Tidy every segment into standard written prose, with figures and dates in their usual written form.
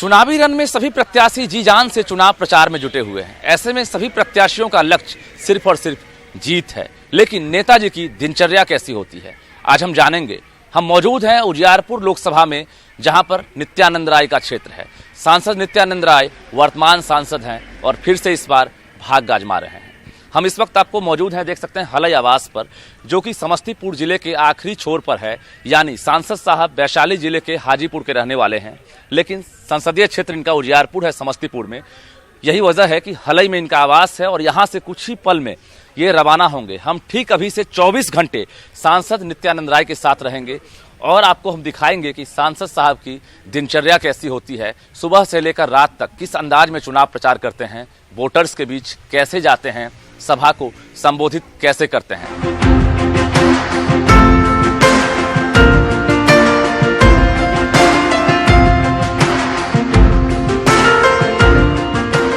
चुनावी रण में सभी प्रत्याशी जी जान से चुनाव प्रचार में जुटे हुए हैं। ऐसे में सभी प्रत्याशियों का लक्ष्य सिर्फ और सिर्फ जीत है। लेकिन नेताजी की दिनचर्या कैसी होती है, आज हम जानेंगे। हम मौजूद हैं उजियारपुर लोकसभा में, जहां पर नित्यानंद राय का क्षेत्र है। सांसद नित्यानंद राय वर्तमान सांसद हैं और फिर से इस बार भाग्य आजमा रहे हैं। हम इस वक्त आपको मौजूद हैं, देख सकते हैं, हलई आवास पर, जो कि समस्तीपुर जिले के आखिरी छोर पर है। यानी सांसद साहब वैशाली जिले के हाजीपुर के रहने वाले हैं, लेकिन संसदीय क्षेत्र इनका उजियारपुर है, समस्तीपुर में। यही वजह है कि हलई में इनका आवास है और यहाँ से कुछ ही पल में ये रवाना होंगे। हम ठीक अभी से 24 घंटे सांसद नित्यानंद राय के साथ रहेंगे और आपको हम दिखाएंगे कि सांसद साहब की दिनचर्या कैसी होती है, सुबह से लेकर रात तक किस अंदाज में चुनाव प्रचार करते हैं, वोटर्स के बीच कैसे जाते हैं, सभा को संबोधित कैसे करते हैं।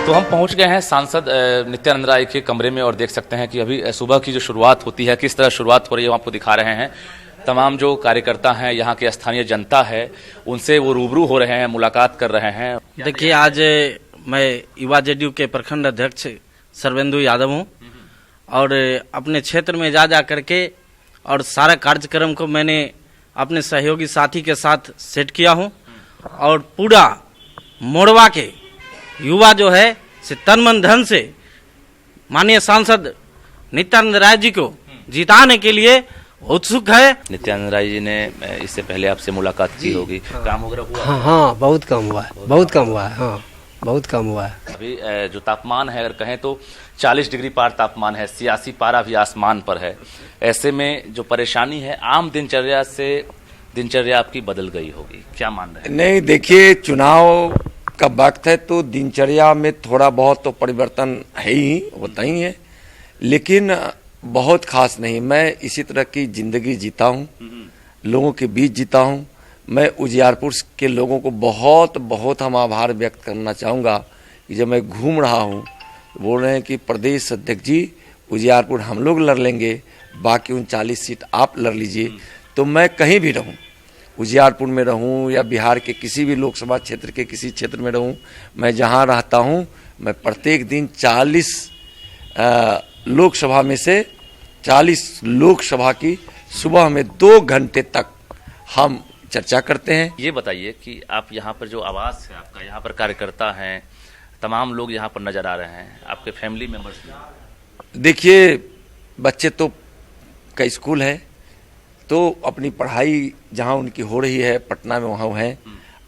तो हम पहुंच गए हैं सांसद नित्यानंद राय के कमरे में और देख सकते हैं कि अभी सुबह की जो शुरुआत होती है, किस तरह शुरुआत हो रही है, हम आपको दिखा रहे हैं। तमाम जो कार्यकर्ता हैं, यहाँ के स्थानीय जनता है, उनसे वो रूबरू हो रहे हैं, मुलाकात कर रहे हैं। देखिए, आज मैं युवा जेडीयू के प्रखंड अध्यक्ष सर्वेंदु यादव हूँ और अपने क्षेत्र में जा करके और सारा कार्यक्रम को मैंने अपने सहयोगी साथी के साथ सेट किया हूँ और पूरा मोड़वा के युवा जो है से तन मन धन से माननीय सांसद नित्यानंद राय जी को जिताने के लिए उत्सुक है। नित्यानंद राय जी ने इससे पहले आपसे मुलाकात की होगी, काम वगैरह हुआ? हाँ, बहुत कम हुआ है, बहुत कम हुआ है। हाँ, बहुत कम हुआ है। अभी जो तापमान है, अगर कहें तो 40 डिग्री पार तापमान है, सियासी पारा भी आसमान पर है। ऐसे में जो परेशानी है, आम दिनचर्या से दिनचर्या आपकी बदल गई होगी, क्या मान रहे हैं? नहीं, देखिए, चुनाव का वक्त है तो दिनचर्या में थोड़ा बहुत तो परिवर्तन है ही, होता ही है, लेकिन बहुत खास नहीं। मैं इसी तरह की जिंदगी जीता हूँ, लोगों के बीच जीता हूँ। मैं उजियारपुर के लोगों को बहुत बहुत हम आभार व्यक्त करना चाहूँगा कि जब मैं घूम रहा हूँ तो बोल रहे हैं कि प्रदेश अध्यक्ष जी, उजियारपुर हम लोग लड़ लेंगे, बाकी 39 सीट आप लड़ लीजिए। तो मैं कहीं भी रहूँ, उजियारपुर में रहूँ या बिहार के किसी भी लोकसभा क्षेत्र के किसी क्षेत्र में रहूँ, मैं जहाँ रहता हूँ, मैं प्रत्येक दिन 40 लोकसभा में से 40 लोकसभा की सुबह में 2 घंटे तक हम चर्चा करते हैं। ये बताइए कि आप यहाँ पर जो आवास है आपका, यहाँ पर कार्यकर्ता हैं, तमाम लोग यहाँ पर नजर आ रहे हैं, आपके फैमिली मेंबर्स? देखिए, बच्चे तो का स्कूल है तो अपनी पढ़ाई जहाँ उनकी हो रही है पटना में, वहाँ है,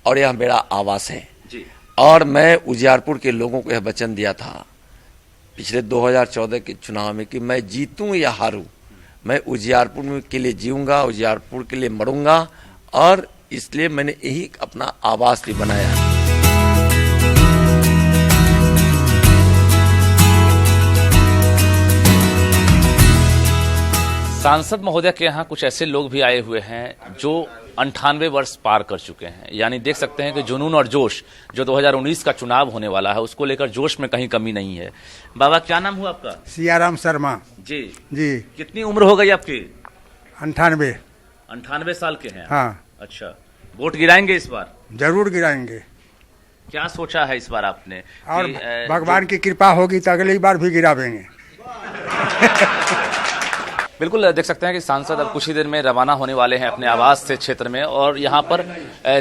और यह मेरा आवास है जी। और मैं उजियारपुर के लोगों को यह वचन दिया था पिछले 2014 के चुनाव में कि मैं जीतूं या हारूं, मैं उजियारपुर के लिए जीऊंगा, उजियारपुर के लिए मरूंगा, और इसलिए मैंने यही अपना आवास भी बनाया है। सांसद महोदय के यहाँ कुछ ऐसे लोग भी आए हुए हैं जो 98 वर्ष पार कर चुके हैं। यानी देख सकते हैं कि जुनून और जोश, जो 2019 का चुनाव होने वाला है, उसको लेकर जोश में कहीं कमी नहीं है। बाबा, क्या नाम हुआ आपका? सियाराम शर्मा जी। जी। कितनी उम्र हो गई आपकी? 98। 98 साल के हैं? हाँ। अच्छा, वोट गिराएंगे इस बार? जरूर गिराएंगे। क्या सोचा है इस बार आपने? और भगवान की कृपा होगी तो अगली बार भी गिरावेंगे। बिल्कुल, देख सकते हैं कि सांसद अब कुछ ही देर में रवाना होने वाले हैं अपने आवास से क्षेत्र में, और यहाँ पर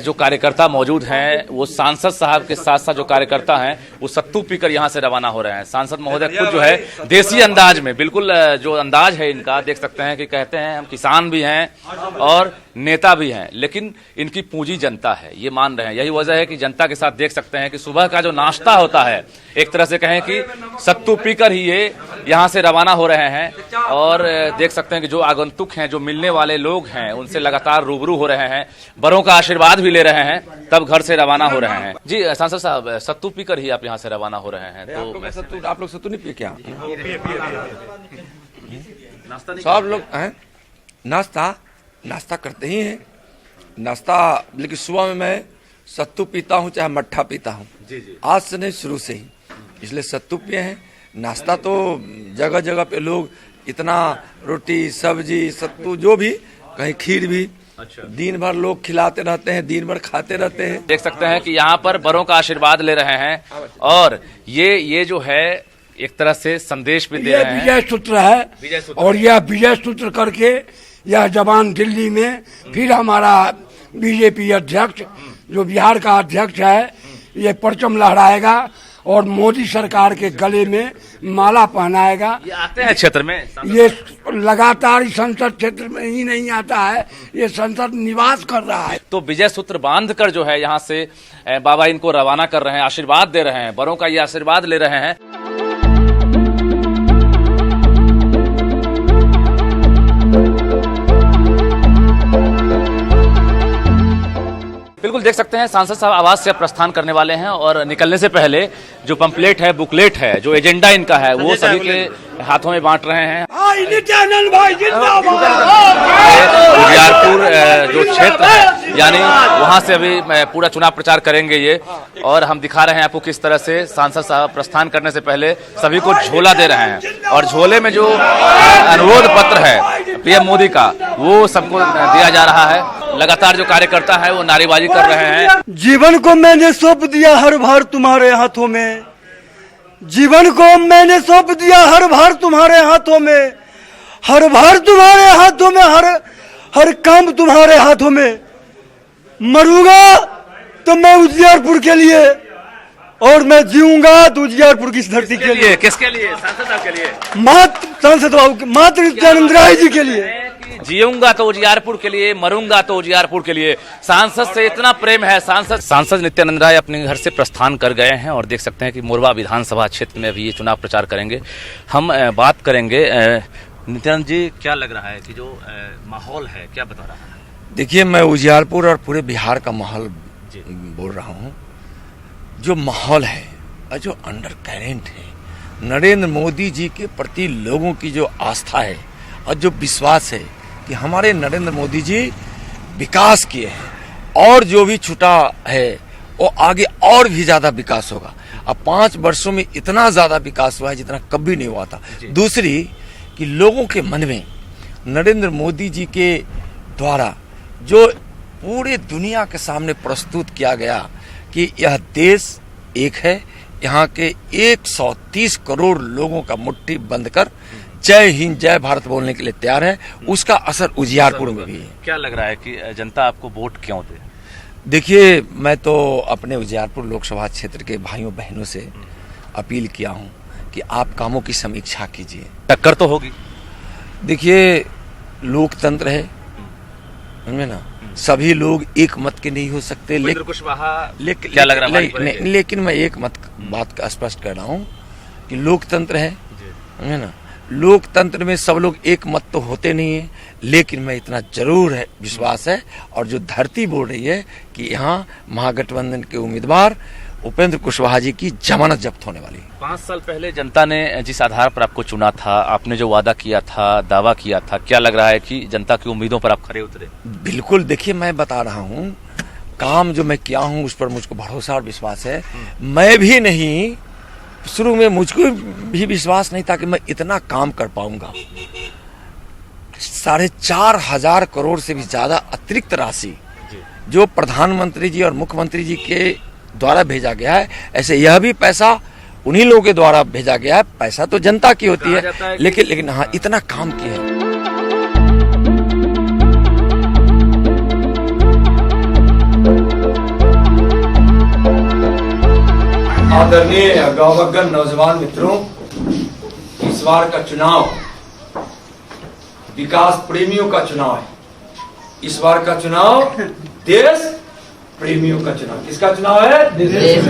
जो कार्यकर्ता मौजूद हैं वो सांसद साहब के साथ साथ जो कार्यकर्ता हैं वो सत्तू पीकर यहाँ से रवाना हो रहे हैं। सांसद महोदय खुद जो है देसी अंदाज में, बिल्कुल जो अंदाज है इनका, देख सकते हैं कि कहते हैं हम किसान भी हैं और नेता भी हैं, लेकिन इनकी पूंजी जनता है, ये मान रहे हैं। यही वजह है कि जनता के साथ देख सकते हैं कि सुबह का जो नाश्ता होता है, एक तरह से कहें कि सत्तू पीकर ही ये यहाँ से रवाना हो रहे हैं। और देख सकते हैं कि जो आगंतुक हैं, जो मिलने वाले लोग हैं, उनसे लगातार रूबरू हो रहे हैं, बड़ों का आशीर्वाद भी ले रहे हैं, तब घर से रवाना हो रहे हैं। जी सांसद साहब, सत्तू पीकर ही आप यहाँ से रवाना हो रहे हैं, तो आप लोग सत्तू नहीं पिए क्या? नाश्ता नहीं? सब लोग हैं, नाश्ता करते ही हैं, नाश्ता, लेकिन सुबह में मैं सत्तू पीता हूँ चाहे मट्ठा पीता हूँ। आज से नहीं, शुरू से ही, इसलिए सत्तू पिए हैं। नाश्ता तो जगह जगह पे लोग इतना रोटी सब्जी सत्तू जो भी, कहीं खीर भी, अच्छा। दिन भर लोग खिलाते रहते हैं, दिन भर खाते रहते हैं। देख सकते हैं कि यहाँ पर बड़ों का आशीर्वाद ले रहे हैं और ये जो है एक तरह से संदेश भी दे ये रहे हैं। विजय सूत्र है विजय सूत्र। और यह विजय सूत्र करके यह जवान दिल्ली में फिर हमारा बीजेपी अध्यक्ष जो बिहार का अध्यक्ष है ये परचम लहराएगा और मोदी सरकार के गले में माला पहनाएगा। ये आते हैं क्षेत्र में, ये लगातार इस संसद क्षेत्र में ही नहीं आता है, ये संसद निवास कर रहा है। तो विजय सूत्र बांध कर जो है यहाँ से बाबा इनको रवाना कर रहे हैं, आशीर्वाद दे रहे हैं, बड़ों का ये आशीर्वाद ले रहे हैं। बिल्कुल देख सकते हैं सांसद साहब आवास से प्रस्थान करने वाले हैं और निकलने से पहले जो पंपलेट है, बुकलेट है, जो एजेंडा इनका है वो सभी के हाथों में बांट रहे हैं। उजियारपुर जो क्षेत्र है यानी वहां से अभी पूरा चुनाव प्रचार करेंगे ये, और हम दिखा रहे हैं आपको किस तरह से सांसद साहब प्रस्थान करने से पहले सभी को झोला दे रहे हैं और झोले में जो अनुरोध पत्र है पीएम मोदी का वो सबको दिया जा रहा है। लगातार जो कार्यकर्ता है वो नारेबाजी कर रहे हैं। जीवन को मैंने सौंप दिया हर भार तुम्हारे हाथों में, जीवन को मैंने सौंप दिया हर भार तुम्हारे हाथों में, हर भार तुम्हारे हाथों में, हर काम तुम्हारे हाथों में। मरूंगा तो मैं उजियारपुर के लिए और मैं जीऊंगा तो उजियारपुर की इस धरती के लिए। किसके लिए? सांसद साहब के लिए? मात्र सांसद बाबू, मात्र नित्यानंद राय जी के लिए। जीऊंगा तो उजियारपुर के लिए, मरूंगा तो उजियारपुर के लिए। सांसद से इतना प्रेम है। सांसद नित्यानंद राय अपने घर से प्रस्थान कर गए हैं और देख सकते हैं कि मोरवा विधानसभा क्षेत्र में अभी ये चुनाव प्रचार करेंगे। हम बात करेंगे नित्यानंद जी, क्या लग रहा है कि जो माहौल है क्या बता रहा है? देखिए, मैं उजियारपुर और पूरे बिहार का माहौल बोल रहा हूँ। जो माहौल है और जो अंडर करेंट है, नरेंद्र मोदी जी के प्रति लोगों की जो आस्था है और जो विश्वास है कि हमारे नरेंद्र मोदी जी विकास किए हैं और जो भी छूटा है वो आगे और भी ज्यादा विकास होगा। अब 5 वर्षों में इतना ज्यादा विकास हुआ है जितना कभी नहीं हुआ था। दूसरी कि लोगों के मन में नरेंद्र मोदी जी के द्वारा जो पूरे दुनिया के सामने प्रस्तुत किया गया कि यह देश एक है, यहाँ के 130 करोड़ लोगों का मुट्ठी बंद कर जय हिंद जय भारत बोलने के लिए तैयार है, उसका असर उजियारपुर में भी है। क्या लग रहा है कि जनता आपको वोट क्यों दे? देखिए, मैं तो अपने उजियारपुर लोकसभा क्षेत्र के भाइयों बहनों से अपील किया हूं कि आप कामों की समीक्षा कीजिए। टक्कर तो होगी। देखिए, लोकतंत्र है, समझे ना, सभी लोग एक मत के नहीं हो सकते। क्या लग रहा है? लेकिन मैं एक बात का स्पष्ट कर रहा हूँ कि लोकतंत्र है, समझे ना, लोकतंत्र में सब लोग एक मत तो होते नहीं है, लेकिन मैं इतना जरूर है विश्वास है और जो धरती बोल रही है कि यहाँ महागठबंधन के उम्मीदवार उपेंद्र कुशवाहा जी की जमानत जब्त होने वाली है। 5 साल पहले जनता ने जिस आधार पर आपको चुना था, आपने जो वादा किया था, दावा किया था, क्या लग रहा है कि जनता की उम्मीदों पर आप खरे उतरे? बिल्कुल। देखिए, मैं बता रहा हूँ, काम जो मैं किया हूँ उस पर मुझको भरोसा और विश्वास है। मैं भी नहीं, शुरू में मुझको भी विश्वास नहीं था कि मैं इतना काम कर पाऊंगा। 4,500 करोड़ से भी ज्यादा अतिरिक्त राशि जो प्रधानमंत्री जी और मुख्यमंत्री जी के द्वारा भेजा गया है, ऐसे यह भी पैसा उन्हीं लोगों के द्वारा भेजा गया है। पैसा तो जनता की होती है, लेकिन हाँ, इतना काम किया है। आदरणीय गौरवगण नौजवान मित्रों, इस बार का चुनाव विकास प्रेमियों का चुनाव है। इस बार का चुनाव देश प्रेमियों का चुनाव। किसका चुनाव है? देश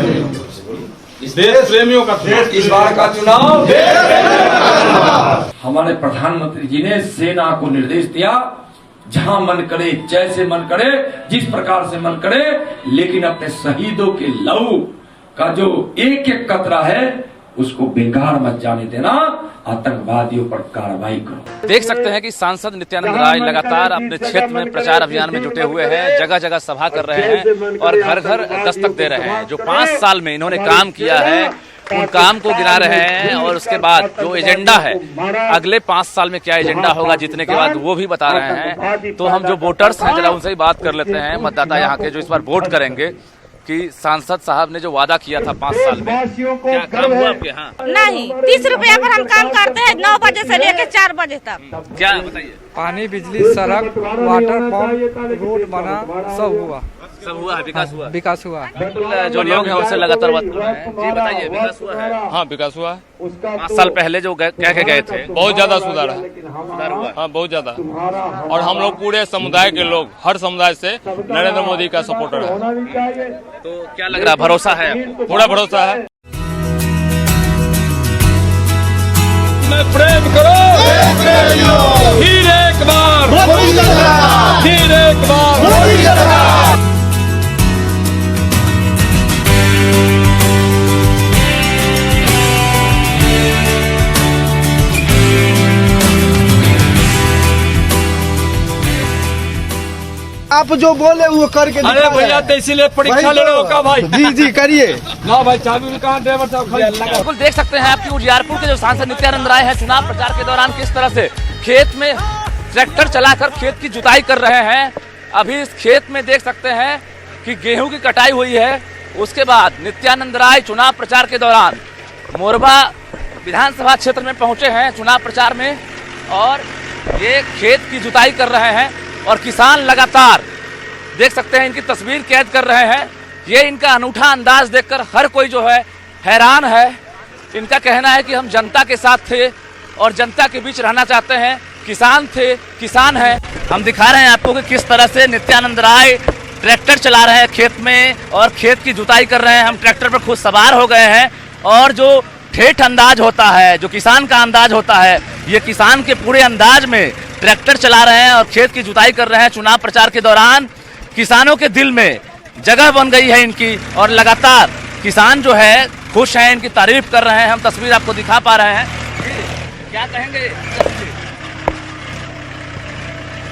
प्रेमियों का चुनाव। इस बार का चुनाव हमारे प्रधानमंत्री जी ने सेना को निर्देश दिया, जहां मन करे, जैसे मन करे, जिस प्रकार से मन करे, लेकिन अपने शहीदों के लहू का जो एक एक कतरा है उसको बेकार मत जाने देना, आतंकवादियों पर कार्रवाई करो। देख सकते हैं कि सांसद नित्यानंद राय लगातार अपने क्षेत्र में प्रचार अभियान में जुटे हुए हैं, जगह जगह सभा कर रहे हैं और घर घर दस्तक दे रहे हैं। जो 5 साल में इन्होंने काम किया है उन काम को गिना रहे हैं और उसके बाद जो एजेंडा है अगले 5 साल में क्या एजेंडा होगा जीतने के बाद वो भी बता रहे हैं। तो हम जो वोटर्स हैं जरा उनसे ही बात कर लेते हैं, मतदाता यहाँ के जो इस बार वोट करेंगे कि सांसद साहब ने जो वादा किया था 5 साल में क्या काम हुआ आपके यहाँ? नहीं, 30 रुपया पर हम काम करते हैं 9 बजे से लेकर 4 बजे तक। क्या बताइए? पानी, बिजली, सड़क, वाटर पंप, रोड बना, सब हुआ है, विकास हुआ। विकास हुआ। बिल्कुल, जो लोग हैं उससे लगातार बात कर रहे हैं। जी बताइए, विकास हुआ है? हाँ, विकास हुआ है। 5 साल पहले जो कह के गए थे बहुत ज्यादा सुधार है। सुधार हुआ? हाँ, बहुत ज्यादा। और हम लोग पूरे समुदाय के लोग, हर समुदाय से नरेंद्र मोदी का सपोर्टर है। तो क्या लग रहा है, भरोसा है आपको? पूरा भरोसा है। मैं प्रेम करो फिर एक बार, फिर एक बार। आप जो बोले वो करके अरे भैया तो इसीलिए परीक्षा ले रहे हो का भाई? जी जी करिए ना भाई, चाबी भी कहाँ, ड्राइवर साहब खाली। बिल्कुल देख सकते हैं आपकी उजियारपुर के जो सांसद नित्यानंद राय हैं चुनाव प्रचार के दौरान किस तरह से खेत में ट्रैक्टर चलाकर खेत की जुताई कर रहे हैं। अभी इस खेत में देख सकते हैं कि गेहूं की कटाई हुई है। उसके बाद नित्यानंद राय चुनाव प्रचार के दौरान मोरबा विधानसभा क्षेत्र में पहुंचे हैं चुनाव प्रचार में और ये खेत की जुताई कर रहे हैं और किसान लगातार देख सकते हैं इनकी तस्वीर कैद कर रहे हैं। ये इनका अनूठा अंदाज देखकर हर कोई जो है हैरान है। इनका कहना है कि हम जनता के साथ थे और जनता के बीच रहना चाहते हैं, किसान थे, किसान है। हम दिखा रहे हैं आपको कि किस तरह से नित्यानंद राय ट्रैक्टर चला रहे हैं खेत में और खेत की जुताई कर रहे हैं। हम ट्रैक्टर पर खुद सवार हो गए हैं और जो ठेठ अंदाज होता है, जो किसान का अंदाज होता है, ये किसान के पूरे अंदाज में ट्रैक्टर चला रहे हैं और खेत की जुताई कर रहे हैं। चुनाव प्रचार के दौरान किसानों के दिल में जगह बन गई है इनकी और लगातार किसान जो है खुश हैं, इनकी तारीफ कर रहे हैं। हम तस्वीर आपको दिखा पा रहे हैं। क्या कहेंगे,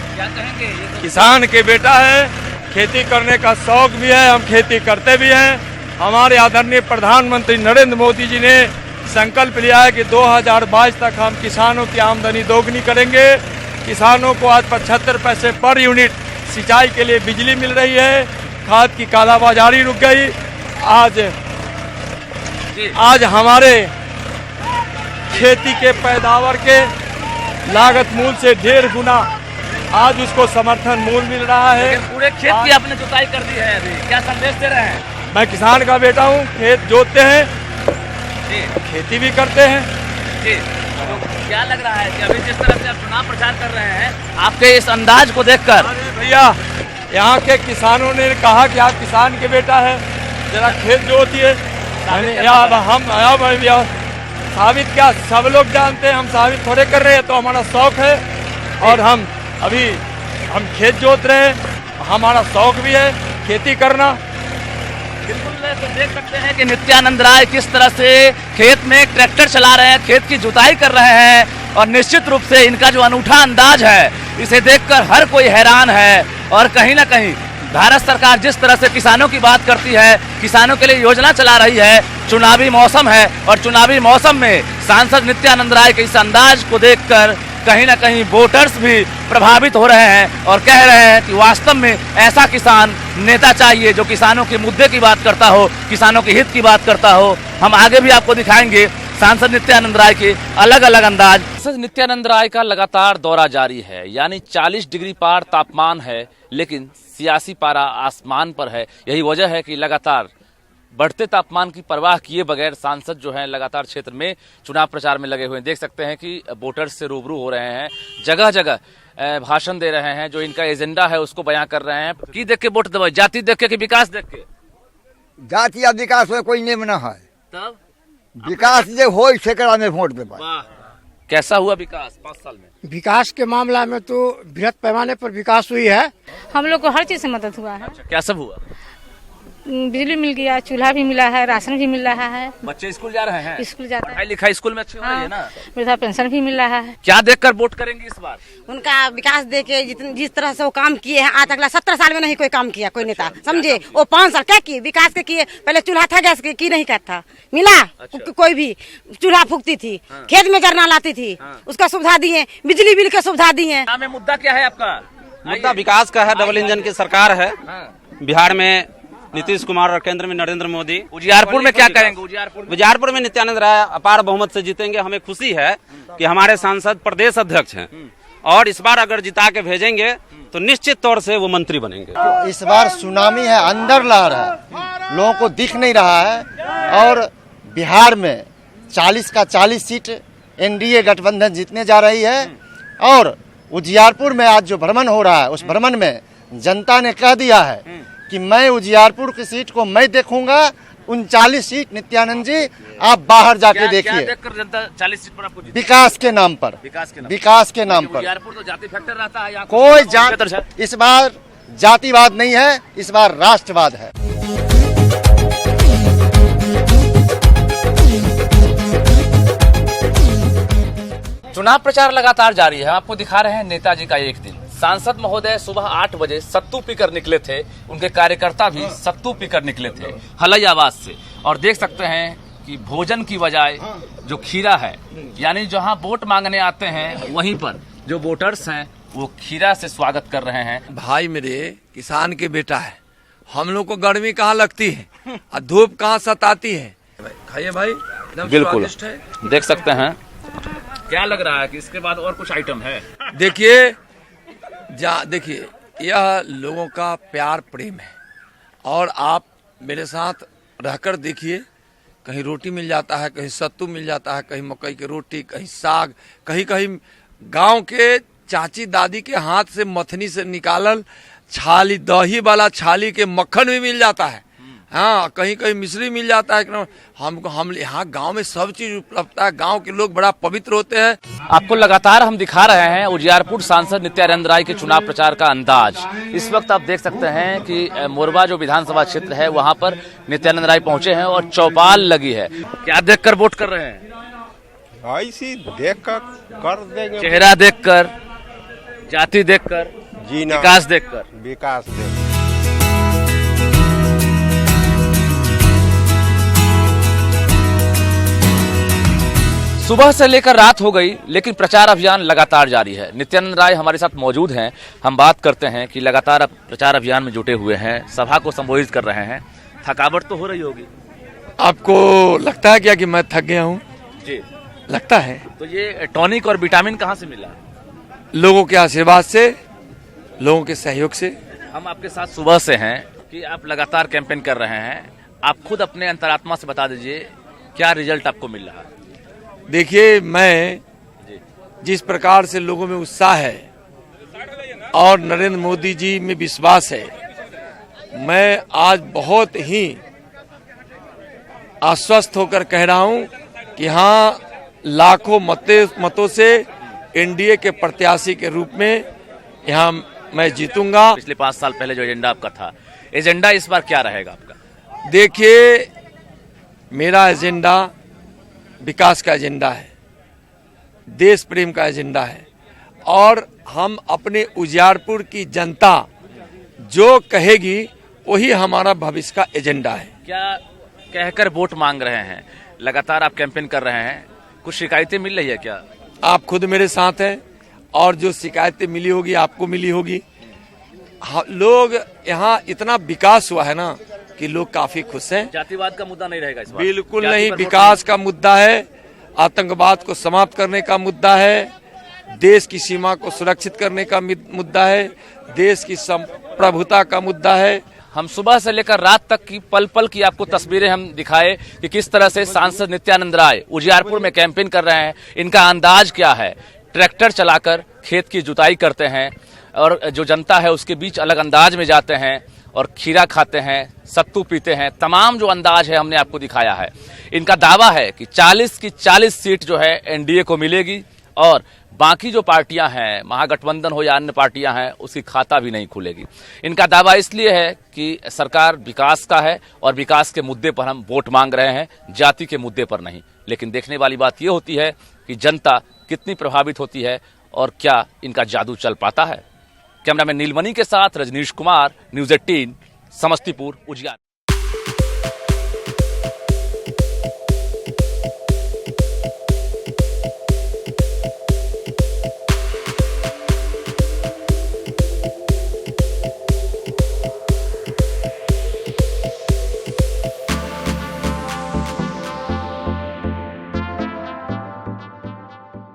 क्या कहेंगे? किसान के बेटा है, खेती करने का शौक भी है, हम खेती करते भी हैं। हमारे आदरणीय प्रधानमंत्री नरेंद्र मोदी जी ने संकल्प लिया है कि 2022 तक हम किसानों की आमदनी दोगुनी करेंगे। किसानों को आज 75 पैसे पर यूनिट सिंचाई के लिए बिजली मिल रही है, खाद की कालाबाजारी रुक गई। आज हमारे खेती के पैदावार के लागत मूल्य से 1.5 गुना आज उसको समर्थन मूल्य मिल रहा है। पूरे खेत की आपने जुताई कर दी है, अभी क्या संदेश दे रहे हैं? मैं किसान का बेटा हूँ, खेत जोतते हैं, खेती भी करते हैं। जी, तो क्या लग रहा है कि अभी जिस तरह से आप चुनाव प्रचार कर रहे हैं, आपके इस अंदाज को देखकर? भैया, यहाँ के किसानों ने कहा कि आप किसान के बेटा है, जरा खेत जोतिए। हम साबित क्या, सब लोग जानते हैं, हम साबित थोड़े कर रहे हैं। तो हमारा शौक है और हम खेत जोत रहे हैं, हमारा शौक भी है खेती करना। बिल्कुल, तो देख सकते हैं कि नित्यानंद राय किस तरह से खेत में ट्रैक्टर चला रहे हैं, खेत की जुताई कर रहे हैं और निश्चित रूप से इनका जो अनूठा अंदाज है इसे देखकर हर कोई हैरान है। और कहीं ना कहीं भारत सरकार जिस तरह से किसानों की बात करती है, किसानों के लिए योजना चला रही है, चुनावी मौसम है और चुनावी मौसम में सांसद नित्यानंद राय के इस अंदाज को देखकर कहीं ना कहीं वोटर्स भी प्रभावित हो रहे हैं और कह रहे हैं कि वास्तव में ऐसा किसान नेता चाहिए जो किसानों के मुद्दे की बात करता हो, किसानों के हित की बात करता हो। हम आगे भी आपको दिखाएंगे सांसद नित्यानंद राय के अलग अलग अंदाज। सांसद नित्यानंद राय का लगातार दौरा जारी है, यानी 40 डिग्री पार तापमान है, लेकिन सियासी पारा आसमान पर है। यही वजह है कि लगातार बढ़ते तापमान की परवाह किए बगैर सांसद जो हैं लगातार क्षेत्र में चुनाव प्रचार में लगे हुए हैं। देख सकते हैं कि वोटर्स से रूबरू हो रहे हैं, जगह जगह भाषण दे रहे हैं, जो इनका एजेंडा है उसको बयां कर रहे हैं। की देख के वोट दबाई, जाति देख के कि विकास देख के? जाति या विकास में कोई नेम न है, तब विकास जो हो सेकड़ा में वोट दे। कैसा हुआ विकास 5 साल में? विकास के मामला में तो बृहद पैमाने पर विकास हुई है। हम लोग को हर चीज से मदद हुआ है। अच्छा, क्या सब हुआ? बिजली मिल गया, चूल्हा भी मिला है, राशन भी मिल रहा है, बच्चे स्कूल जा रहे हैं, स्कूल जाता है, पढ़ाई लिखाई स्कूल में अच्छी हो रही है ना, वृद्धा पेंशन भी मिल रहा है। क्या देखकर वोट करेंगे इस बार? उनका विकास देके जिस तरह से वो काम किए हैं, आज तक 17 साल में नहीं कोई काम किया कोई नेता, समझे। वो 5 साल क्या किए, विकास के किए। पहले चूल्हा था, गैस की नहीं करता मिला। कोई भी चूल्हा फूकती थी, खेत में जरना लाती थी, उसका सुविधा दिए, बिजली बिल की सुविधा दिए। मुद्दा क्या है आपका? मुद्दा विकास का है। डबल इंजन की सरकार है बिहार में, नीतीश कुमार और केंद्र में नरेंद्र मोदी। उजियारपुर में क्या करेंगे? उजियारपुर में नित्यानंद राय अपार बहुमत से जीतेंगे। हमें खुशी है कि हमारे सांसद प्रदेश अध्यक्ष हैं और इस बार अगर जिता के भेजेंगे तो निश्चित तौर से वो मंत्री बनेंगे। इस बार सुनामी है, अंदर लहर है, लोगों को दिख नहीं रहा है। और बिहार में 40 का 40 सीट एनडीए गठबंधन जीतने जा रही है। और उजियारपुर में आज जो भ्रमण हो रहा है, उस भ्रमण में जनता ने कह दिया है कि मैं उजियारपुर की सीट को मैं देखूंगा, 39 सीट नित्यानंद जी आप बाहर जाके देखिए। जनता 40 सीट पर आपको विकास के नाम पर, विकास के नाम पर। उजियारपुर तो जाति फैक्टर रहता है, कोई जात, इस बार जातिवाद नहीं है, इस बार राष्ट्रवाद है। चुनाव प्रचार लगातार जारी है। आपको दिखा रहे हैं नेताजी का एक दिन। सांसद महोदय सुबह 8 बजे सत्तू पीकर निकले थे, उनके कार्यकर्ता भी सत्तू पीकर निकले थे हलई आवाज से। और देख सकते हैं कि भोजन की बजाय जो खीरा है, यानी जहां वोट मांगने आते हैं वहीं पर जो वोटर्स हैं वो खीरा से स्वागत कर रहे हैं। भाई मेरे किसान के बेटा है, हम लोग को गर्मी कहाँ लगती है और धूप कहाँ सताती है। खाइए भाई, एकदम बिल्कुल स्वादिष्ट है। देख सकते हैं। क्या लग रहा है कि इसके बाद और कुछ आइटम है? देखिए देखिए, यह लोगों का प्यार प्रेम है। और आप मेरे साथ रहकर देखिए, कहीं रोटी मिल जाता है, कहीं सत्तू मिल जाता है, कहीं मकई की रोटी, कहीं साग, कहीं कहीं गांव के चाची दादी के हाथ से मथनी से निकालल छाली, दही वाला छाली के मक्खन भी मिल जाता है। हाँ, कहीं कहीं मिश्री मिल जाता है। हम यहाँ गांव में सब चीज उपलब्ध है। गांव के लोग बड़ा पवित्र होते हैं। आपको लगातार हम दिखा रहे हैं उजियारपुर सांसद नित्यानंद राय के चुनाव प्रचार का अंदाज। इस वक्त आप देख सकते हैं कि मोरबा जो विधानसभा क्षेत्र है वहां पर नित्यानंद राय पहुंचे हैं और चौपाल लगी है। क्या देखकर वोट कर रहे हैं? ऐसी कर देंगे। चेहरा देखकर, जाति देखकर, विकास देखकर। विकास देख। सुबह से लेकर रात हो गई, लेकिन प्रचार अभियान लगातार जारी है। नित्यानंद राय हमारे साथ मौजूद हैं। हम बात करते हैं कि लगातार अब प्रचार अभियान में जुटे हुए हैं, सभा को संबोधित कर रहे हैं। थकावट तो हो रही होगी? आपको लगता है क्या कि मैं थक गया हूँ? जी लगता है। तो ये टॉनिक और विटामिन कहाँ से मिला? लोगों के आशीर्वाद से, लोगों के सहयोग से। हम आपके साथ सुबह से हैं कि आप लगातार कैंपेन कर रहे हैं। आप खुद अपने अंतरात्मा से बता दीजिए क्या रिजल्ट आपको मिल रहा है? देखिए, मैं जिस प्रकार से लोगों में उत्साह है और नरेंद्र मोदी जी में विश्वास है, मैं आज बहुत ही आश्वस्त होकर कह रहा हूं कि हाँ, लाखों मतों से एनडीए के प्रत्याशी के रूप में यहाँ मैं जीतूंगा। पिछले 5 साल पहले जो एजेंडा आपका था, एजेंडा इस बार क्या रहेगा आपका? देखिए, मेरा एजेंडा विकास का एजेंडा है, देश प्रेम का एजेंडा है। और हम अपने उजियारपुर की जनता जो कहेगी वही हमारा भविष्य का एजेंडा है। क्या कहकर वोट मांग रहे हैं? लगातार आप कैंपेन कर रहे हैं, कुछ शिकायतें मिल रही है क्या? आप खुद मेरे साथ हैं और जो शिकायतें मिली होगी आपको मिली होगी। लोग यहाँ इतना विकास हुआ है ना कि लोग काफी खुश हैं। जातिवाद का मुद्दा नहीं रहेगा इस बार? बिल्कुल नहीं, विकास का मुद्दा है, आतंकवाद को समाप्त करने का मुद्दा है, देश की सीमा को सुरक्षित करने का मुद्दा है, देश की प्रभुता का मुद्दा है। हम सुबह से लेकर रात तक की पल पल की आपको तस्वीरें हम दिखाए कि किस तरह से सांसद नित्यानंद राय उजियारपुर में कैंपेन कर रहे हैं। इनका अंदाज क्या है? ट्रैक्टर चलाकर खेत की जुताई करते हैं और जो जनता है उसके बीच अलग अंदाज में जाते हैं और खीरा खाते हैं, सत्तू पीते हैं। तमाम जो अंदाज है हमने आपको दिखाया है। इनका दावा है कि 40 की 40 सीट जो है एनडीए को मिलेगी और बाकी जो पार्टियां हैं, महागठबंधन हो या अन्य पार्टियां हैं, उसकी खाता भी नहीं खुलेगी। इनका दावा इसलिए है कि सरकार विकास का है और विकास के मुद्दे पर हम वोट मांग रहे हैं, जाति के मुद्दे पर नहीं। लेकिन देखने वाली बात यह होती है कि जनता कितनी प्रभावित होती है और क्या इनका जादू चल पाता है। कैमरामैन नीलमणि के साथ रजनीश कुमार, न्यूज़ 18, समस्तीपुर, उजियार।